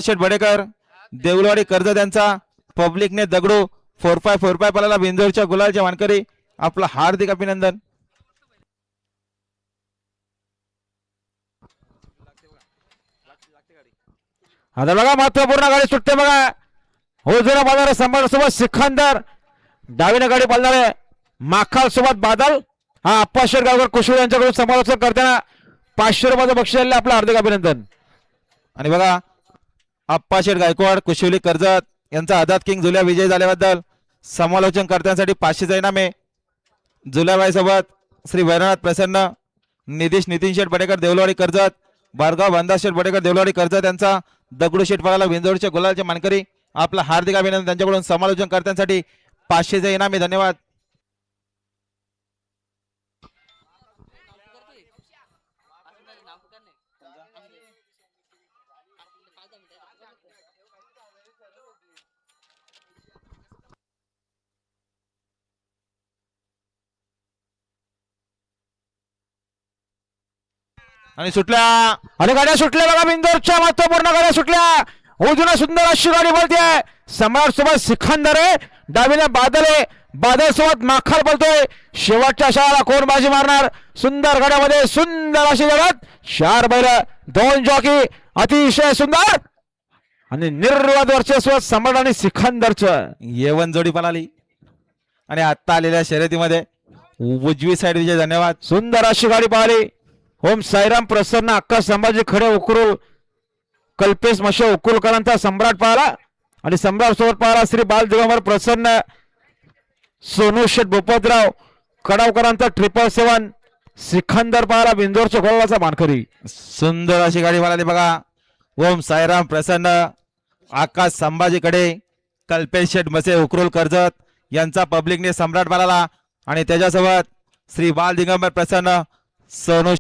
शेठ बडेकर देऊलवाडी कर्जत यांचा पब्लिकने दगडू 4-5 पलाला बिंदोरच्या गुलालच्या मानकरी आपलं हार्दिक अभिनंदन. आता बघा महत्वपूर्ण गाडी सुटते बघा. जुना बाजार संभाळ सोबत सिखंदर डावीने गाडी पालणारे माखाल सोबत बादल हा अप्पाशेर गावकर कुशल यांच्याकडून समालोचन करताना 500 रुपयाचं बक्षीस आले. आपलं हार्दिक अभिनंदन. आणि बघा अप्पाशेठ गायकवाड कुशिवली कर्जत यांचा आझाद किंग जुल्या विजय झाल्याबद्दल समालोचन करण्यासाठी 500चे इनामे. जुल्याबाई सोबत श्री वैरनाथ प्रसन्न निधीश नितीन शेठ बडेकर देवलवाडी कर्जत बारगाव बांधा शेठ बडेकर देवलवाडी कर्जत यांचा दगडू शेठ पराला बिंदोडच्या गुलालचे मानकरी आपलं हार्दिक अभिनंदन. त्यांच्याकडून समालोचन करण्यासाठी 500चे इनामे. धन्यवाद. आणि सुटल्या आणि गाड्या सुटल्या बघा. बिंदोरच्या महत्वपूर्ण गाड्या सुटल्या. उजून सुंदर अशी गाडी बोलते. सम्राट सोबत सिखंदर आहे. डावीने बादल आहे. बादल सोबत माखाल बोलतोय. शेवटच्या शाळाला कोण बाजी मारणार. सुंदर गाड्यामध्ये सुंदर अशी जगात 4 बैल 2 जॉकी अतिशय सुंदर आणि निर्वाद वर्चस्व सम्राट आणि सिखंदरचं येवन जोडी पळाली. आणि आता आलेल्या शर्यतीमध्ये उजवी साईड विजय. धन्यवाद. सुंदर अशी गाडी पाहिली. ओम साईराम प्रसन्न अक्का संभाजी खडे उकरूल कल्पेश मशे उकुलकरांचा सम्राट पाहिला आणि सम्राट सोबत पाहिला श्री बाल दिगंबर प्रसन्न सोनू शेठ भूपतराव कडावकरांचा 777 सिखंदर पाहिला बिंदोरच्या गोलाचा मानकरी. सुंदर अशी गाडी पळाली बघा. ओम साईराम प्रसन्न आकाश संभाजीकडे कल्पेश शेठ मसे उकरूल कर्जत यांचा पब्लिकने सम्राट पळाला आणि त्याच्यासोबत श्री बाल दिगंबर प्रसन्न सोनू